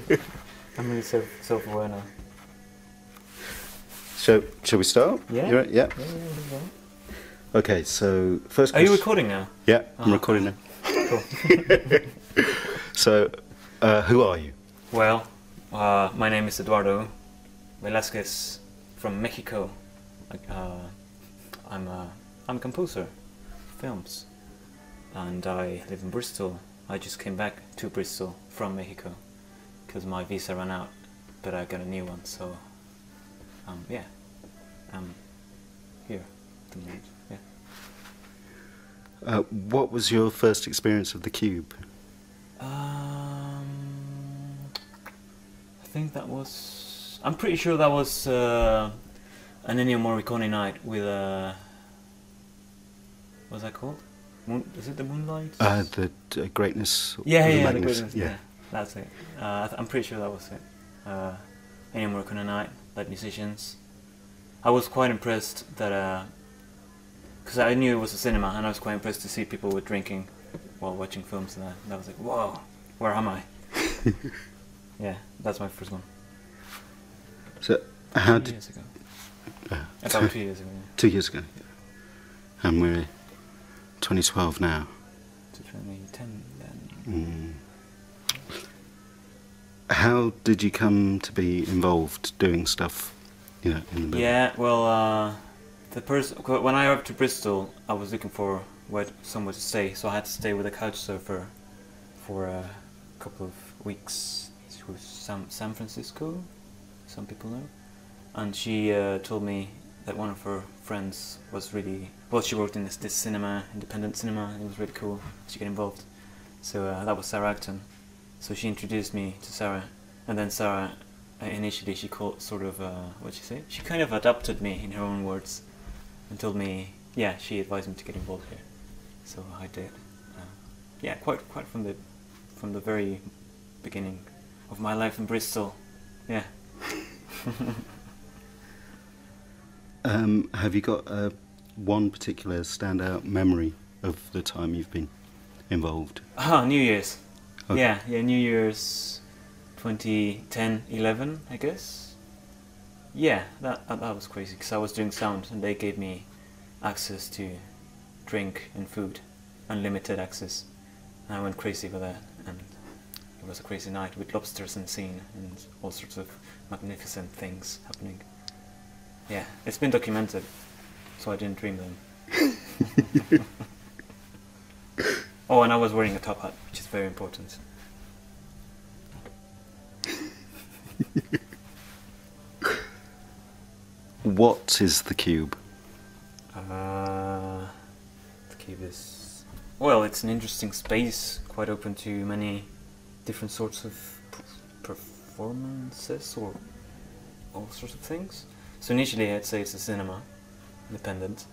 I'm really self-aware now. Shall we start? Yeah. You right? Yeah. Yeah. Okay. So first. Are you recording now? Yeah, I'm recording now. Cool. So, who are you? Well, my name is Eduardo Velasquez from Mexico. I'm a composer of films, and I live in Bristol. I just came back to Bristol from Mexico because my visa ran out, but I got a new one. So, yeah, I'm here at the moment. Yeah. What was your first experience of the cube? I think that was. I'm pretty sure that was an Ennio Morricone night with what's that called? Is it the Moonlight? The greatness. Yeah, of the the Magnus- greatness. Yeah, that's it. I'm pretty sure that was it. Ennio Morricone night, like musicians. I was quite impressed that because I knew it was a cinema, and I was quite impressed to see people were drinking while watching films, and I was like, whoa, where am I? Yeah, that's my first one. So, how 2 did? years ago. About 2 years ago. Yeah. 2 years ago. And we're 2012 now. To 2010 then. How did you come to be involved doing stuff? In the building? Yeah, well, when I arrived to Bristol, I was looking for somewhere to stay, so I had to stay with a couch surfer for a couple of weeks. She was San Francisco, some people know, and she told me that one of her friends was really well. She worked in this cinema, independent cinema, and it was really cool to get involved. So that was Sarah Acton. So she introduced me to Sarah, and then Sarah. Initially, she called what'd she say? She kind of adopted me in her own words, and told me, yeah, she advised me to get involved here, so I did. Yeah, quite from the very beginning of my life in Bristol. Yeah. Have you got one particular standout memory of the time you've been involved? New Year's. Okay. Yeah, New Year's 2010, 11, I guess. Yeah, that was crazy because I was doing sound and they gave me access to drink and food, unlimited access. And I went crazy with that, and it was a crazy night with lobsters and scene and all sorts of magnificent things happening. Yeah, it's been documented, so I didn't dream them. Oh, and I was wearing a top hat, which is very important. What is the cube? The cube is... Well, it's an interesting space, quite open to many different sorts of performances or all sorts of things. So initially I'd say it's a cinema, independent,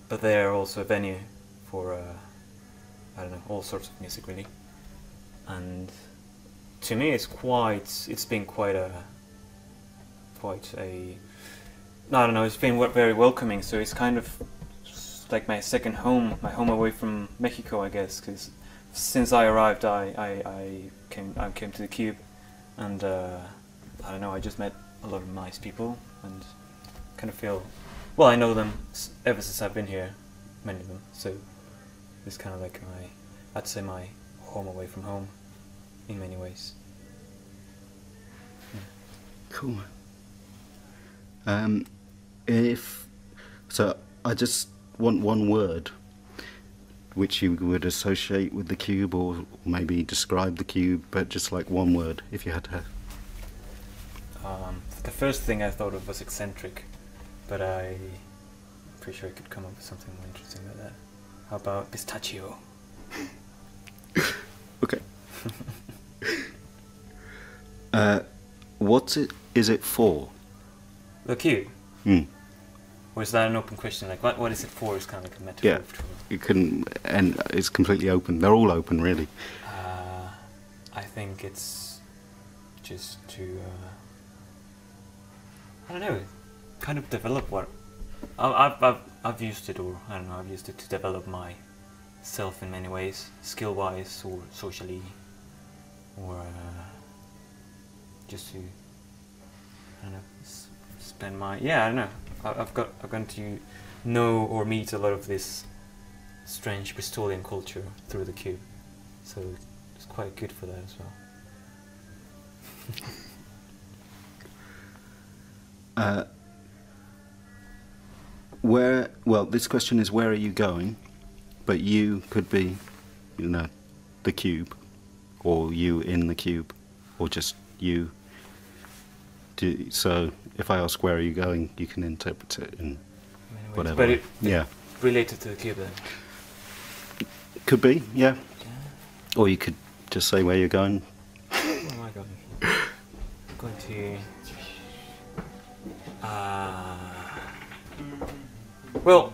but they're also a venue for, I don't know, all sorts of music really. And to me it's been quite a, I don't know, it's been very welcoming, so it's kind of like my second home, my home away from Mexico, I guess, because since I arrived I came to the Cube, and I don't know, I just met a lot of nice people and kind of feel, well, I know them ever since I've been here, many of them, so it's kind of like I'd say my home away from home in many ways. Yeah. Cool. So I just want one word which you would associate with the cube, or maybe describe the cube, but just like one word, if you had to. The first thing I thought of was eccentric, but I'm pretty sure I could come up with something more interesting than that. How about pistachio? Okay. What is it for? The cube? Mm. Or is that an open question? Like, what is it for? Is kind of like a metaphor. Yeah, for you can, and it's completely open. They're all open, really. I think it's just to, I don't know, kind of develop what I've used it, or I don't know, I've used it to develop myself in many ways, skill-wise or socially, or just to, I don't know, spend my, yeah, I don't know. I've gotten to know or meet a lot of this strange Bristolian culture through the cube, so it's quite good for that as well. Well, this question is where are you going, but you could be, you know, the cube, or you in the cube, or just you. So if I ask where are you going, you can interpret it in whatever. But yeah, related to the cube then. could be, yeah. Or you could just say where you're going. Where am I going? I'm going to. Well,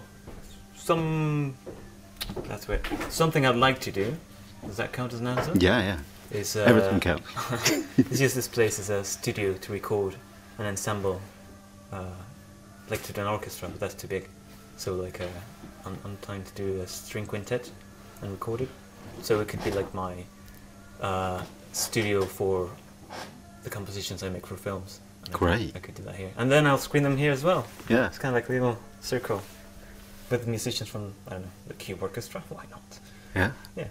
that's weird. Something I'd like to do. Does that count as an answer? Yeah. Is Everything counts. It's just this place as a studio to record an ensemble, like to do an orchestra, but that's too big. So like, I'm trying to do a string quintet and record it. So it could be like my studio for the compositions I make for films. And Great. I could do that here, and then I'll screen them here as well. Yeah. It's kind of like a little circle with musicians from, I don't know, the Cube Orchestra. Why not? Yeah. Yeah.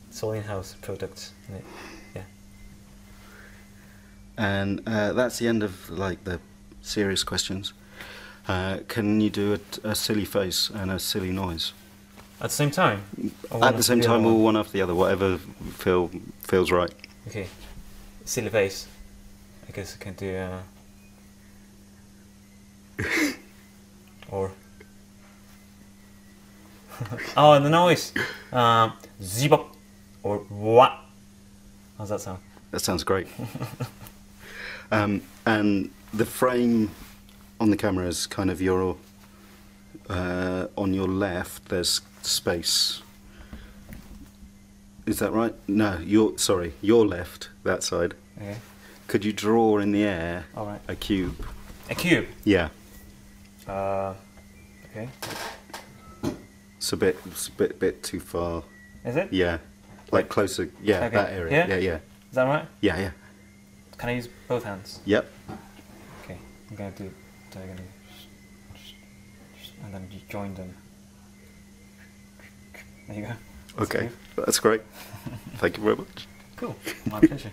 It's all in-house product. Yeah. And that's the end of like the serious questions. Can you do a silly face and a silly noise? At the same time? Or At the same other time, one? or one after the other, whatever feels right. Okay. Silly face. I guess I can do or oh, and the noise. Zibop or what? How's that sound? That sounds great. And the frame on the camera is kind of your on your left. There's space. Is that right? No, your left, that side. Okay. Could you draw in the air All right. a cube? A cube. Yeah. Okay. It's a bit too far. Is it? Yeah. Like closer. Yeah, Okay. that area. Here? Yeah. Is that right? Yeah. Can I use both hands? Yep. Okay. I'm gonna do diagonally, and then you join them. There you go. That's Okay. good. That's great. Thank you very much. Cool. My pleasure.